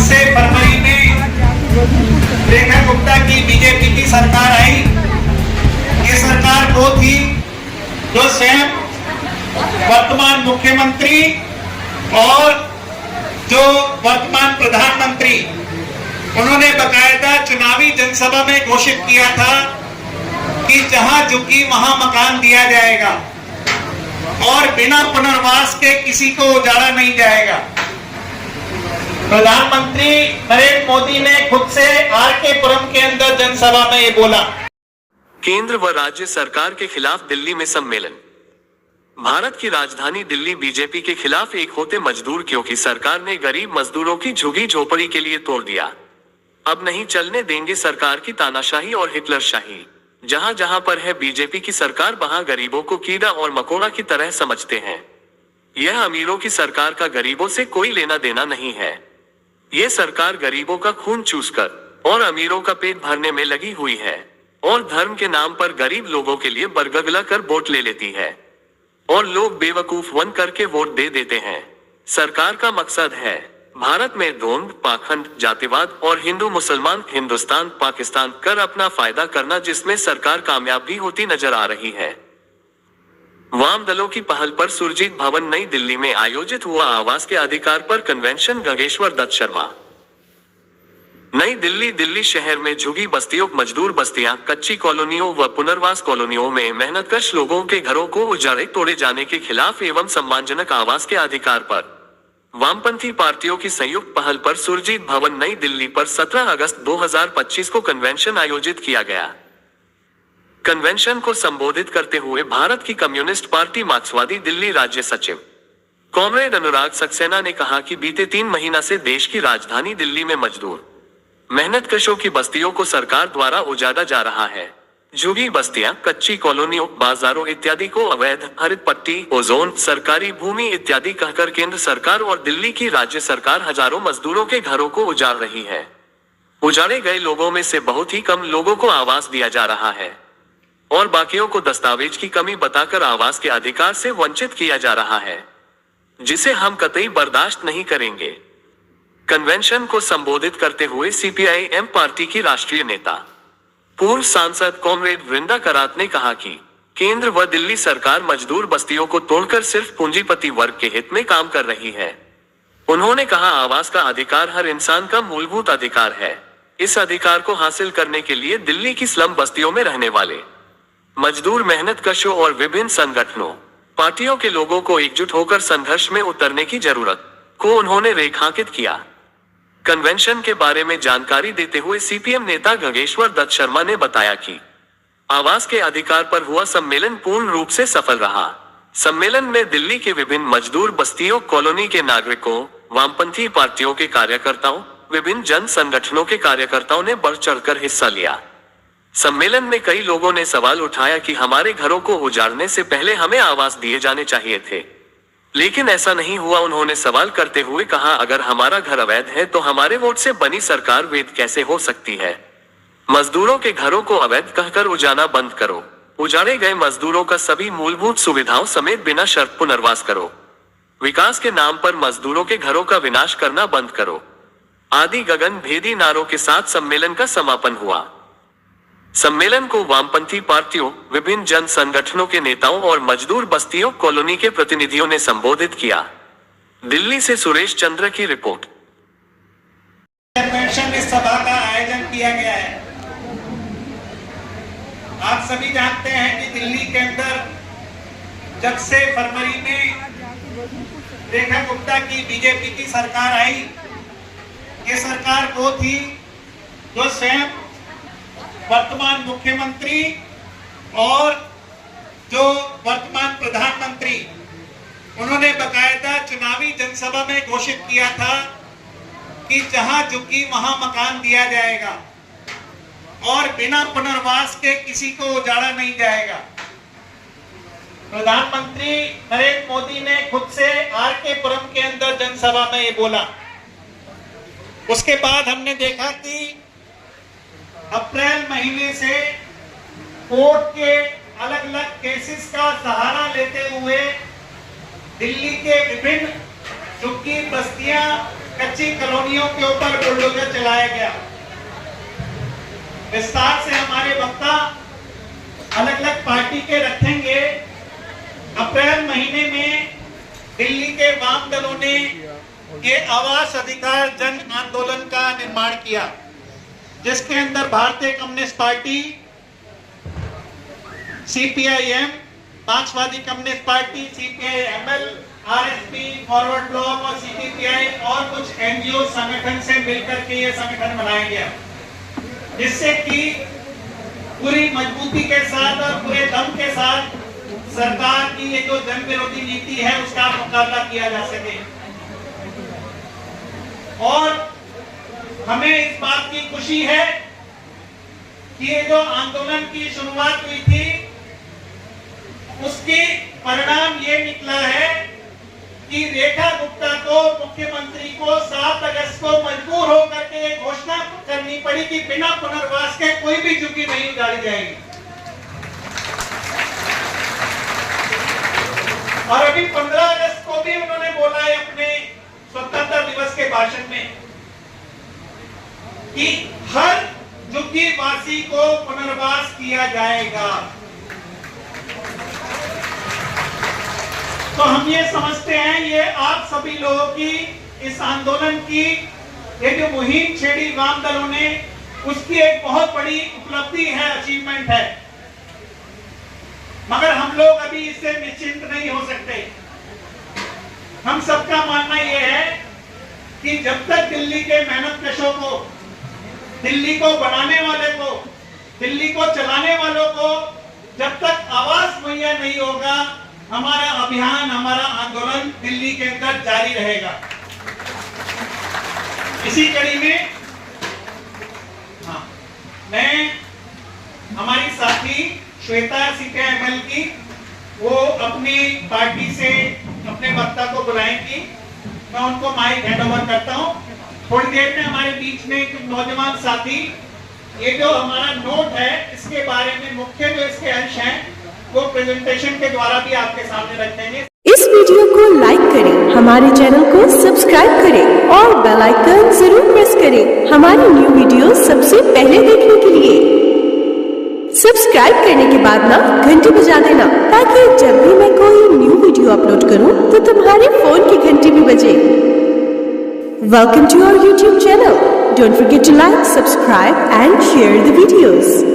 से फरवरी में रेखा गुप्ता की बीजेपी की सरकार आई, ये सरकार वो थी जो स्वयं वर्तमान मुख्यमंत्री और जो वर्तमान प्रधानमंत्री, उन्होंने बकायदा चुनावी जनसभा में घोषित किया था कि जहां झुकी वहां मकान दिया जाएगा और बिना पुनर्वास के किसी को उजाड़ा नहीं जाएगा। प्रधानमंत्री नरेंद्र मोदी ने खुद से आरके पुरम के अंदर जनसभा में ये बोला। केंद्र व राज्य सरकार के खिलाफ दिल्ली में सम्मेलन। भारत की राजधानी दिल्ली बीजेपी के खिलाफ एक होते मजदूर, क्योंकि सरकार ने गरीब मजदूरों की झुग्गी झोपड़ी के लिए तोड़ दिया। अब नहीं चलने देंगे सरकार की तानाशाही और हिटलरशाही। जहां जहां पर है बीजेपी की सरकार, वहां गरीबों को कीड़ा और मकोड़ा की तरह समझते हैं। यह अमीरों की सरकार का गरीबों से कोई लेना देना नहीं है। ये सरकार गरीबों का खून चूसकर और अमीरों का पेट भरने में लगी हुई है और धर्म के नाम पर गरीब लोगों के लिए बरगगला कर वोट ले लेती है और लोग बेवकूफ बन करके वोट दे देते हैं। सरकार का मकसद है भारत में द्वंद्व, पाखंड, जातिवाद और हिंदू मुसलमान, हिंदुस्तान पाकिस्तान कर अपना फायदा करना, जिसमें सरकार कामयाब भी होती नजर आ रही है। वाम दलों की पहल पर सुरजीत भवन नई दिल्ली में आयोजित हुआ आवास के अधिकार पर कन्वेंशन। गंगेश्वर दत्त शर्मा। नई दिल्ली। दिल्ली शहर में झुग्गी बस्तियों, मजदूर बस्तियां, कच्ची कॉलोनियों व पुनर्वास कॉलोनियों में मेहनतकश लोगों के घरों को उजाड़े तोड़े जाने के खिलाफ एवं सम्मानजनक आवास के अधिकार पर वामपंथी पार्टियों की संयुक्त पहल पर सुरजीत भवन नई दिल्ली पर 17 अगस्त 2025 को कन्वेंशन आयोजित किया गया। कन्वेंशन को संबोधित करते हुए भारत की कम्युनिस्ट पार्टी मार्क्सवादी दिल्ली राज्य सचिव कॉमरेड अनुराग सक्सेना ने कहा कि बीते 3 महीना से देश की राजधानी दिल्ली में मजदूर मेहनतकशों की बस्तियों को सरकार द्वारा उजाड़ा जा रहा है। झुग्गी बस्तियां, कच्ची कॉलोनियों, बाजारों इत्यादि को अवैध हरित पट्टी, ओजोन, सरकारी भूमि इत्यादि कहकर केंद्र सरकार और दिल्ली की राज्य सरकार हजारों मजदूरों के घरों को उजाड़ रही है। उजाड़े गए लोगों में से बहुत ही कम लोगों को आवास दिया जा रहा है और बाकियों को दस्तावेज की कमी बताकर आवास के अधिकार से वंचित किया जा रहा है, जिसे हम कतई बर्दाश्त नहीं करेंगे। कन्वेंशन को संबोधित करते हुए सीपीआई-एम पार्टी की राष्ट्रीय नेता पूर्व सांसद कॉमरेड वृंदा करात ने कहा कि केंद्र व दिल्ली सरकार मजदूर बस्तियों को तोड़कर सिर्फ पूंजीपति वर्ग के हित में काम कर रही है। उन्होंने कहा, आवास का अधिकार हर इंसान का मूलभूत अधिकार है। इस अधिकार को हासिल करने के लिए दिल्ली की स्लम बस्तियों में रहने वाले मजदूर, मेहनतकशों और विभिन्न संगठनों, पार्टियों के लोगों को एकजुट होकर संघर्ष में उतरने की जरूरत को उन्होंने रेखांकित किया। कन्वेंशन के बारे में जानकारी देते हुए सीपीएम नेता गंगेश्वर दत्त शर्मा ने बताया कि आवास के अधिकार पर हुआ सम्मेलन पूर्ण रूप से सफल रहा। सम्मेलन में दिल्ली के विभिन्न मजदूर बस्तियों, कॉलोनी के नागरिकों, वामपंथी पार्टियों के कार्यकर्ताओं, विभिन्न जन संगठनों के कार्यकर्ताओं ने बढ़ चढ़कर हिस्सा लिया। सम्मेलन में कई लोगों ने सवाल उठाया कि हमारे घरों को उजाड़ने से पहले हमें आवास दिए जाने चाहिए थे, लेकिन ऐसा नहीं हुआ। उन्होंने सवाल करते हुए कहा, अगर हमारा घर अवैध है तो हमारे वोट से बनी सरकार वैध कैसे हो सकती है? मजदूरों के घरों को अवैध कहकर उजाड़ना बंद करो। उजाड़े गए मजदूरों का सभी मूलभूत सुविधाओं समेत बिना शर्त पुनर्वास करो। विकास के नाम पर मजदूरों के घरों का विनाश करना बंद करो आदि गगन भेदी नारों के साथ सम्मेलन का समापन हुआ। सम्मेलन को वामपंथी पार्टियों, विभिन्न जन संगठनों के नेताओं और मजदूर बस्तियों, कॉलोनी के प्रतिनिधियों ने संबोधित किया। दिल्ली से सुरेश चंद्र की रिपोर्ट। इस सभा का आयोजन किया गया है। आप सभी जानते हैं कि दिल्ली के अंदर जब से फरवरी में रेखा गुप्ता की बीजेपी की सरकार आई, ये सरकार वो थी जो स्वयं वर्तमान मुख्यमंत्री और जो वर्तमान प्रधानमंत्री, उन्होंने बकायदा चुनावी जनसभा में घोषित किया था कि जहां झुग्गी वहां मकान दिया जाएगा और बिना पुनर्वास के किसी को उजाड़ा नहीं जाएगा। प्रधानमंत्री नरेंद्र मोदी ने खुद से आरके पुरम के अंदर जनसभा में ये बोला। उसके बाद हमने देखा कि अप्रैल महीने से कोर्ट के अलग अलग केसेस का सहारा लेते हुए दिल्ली के विभिन्न झुग्गी बस्तियां कच्ची कॉलोनियों के ऊपर बुलडोजर चलाया गया। विस्तार से हमारे वक्ता अलग अलग पार्टी के रखेंगे। अप्रैल महीने में दिल्ली के वाम दलों ने ये आवास अधिकार जन आंदोलन का निर्माण किया, जिसके अंदर भारतीय कम्युनिस्ट पार्टी, सीपीआईएम, मार्क्सवादी communist party, CPIML, RSP, forward block और सीपीआई और कुछ एनजीओ संगठन से मिलकर के ये संगठन बनाया गया, जिससे कि पूरी मजबूती के साथ और पूरे दम के साथ सरकार की ये जो जन विरोधी नीति है उसका मुकाबला किया जा सके। और हमें इस बात की खुशी है कि ये जो आंदोलन की शुरुआत हुई थी उसके परिणाम ये निकला है कि रेखा गुप्ता को, मुख्यमंत्री को 7 अगस्त को मजबूर होकर के घोषणा करनी पड़ी कि बिना पुनर्वास के कोई भी झुग्गी नहीं उजाड़ी जाएगी। और अभी 15 अगस्त को भी उन्होंने बोला है अपने स्वतंत्रता दिवस के भाषण में कि हर झुग्गी वासी को पुनर्वास किया जाएगा। तो हम ये समझते हैं ये आप सभी लोगों की इस आंदोलन की ये जो मुहिम छेड़ी वाम दलों ने, उसकी एक बहुत बड़ी उपलब्धि है, अचीवमेंट है। मगर हम लोग अभी इससे निश्चिंत नहीं हो सकते। हम सबका मानना यह है कि जब तक दिल्ली के मेहनतकशों को, दिल्ली को बनाने वाले को, दिल्ली को चलाने वालों को जब तक आवास मुहैया नहीं होगा, हमारा अभियान, हमारा आंदोलन दिल्ली के अंदर जारी रहेगा। इसी कड़ी में मैं हमारी साथी श्वेता सीपीआईएमएल की, वो अपनी पार्टी से अपने वक्ता को बुलाएंगी। मैं उनको माइक हैंड ओवर करता हूं। थोड़ी देर में हमारे बीच में एक नौजवान साथी ये जो हमारा नोट है इसके बारे में मुख्य जो इसके अंश हैं वो प्रेजेंटेशन के द्वारा भी आपके सामने रखेंगे। इस वीडियो को लाइक करें, हमारे चैनल को सब्सक्राइब करें और बेल आइकन जरूर प्रेस करें हमारी न्यू वीडियो सबसे पहले देखने के लिए। सब्सक्राइब करने के बाद ना घंटी बजा देना, ताकि जब भी मैं कोई न्यू वीडियो अपलोड करूं तो तुम्हारे फोन की घंटी भी बजे। Welcome to our YouTube channel. Don't forget to like, subscribe and share the videos.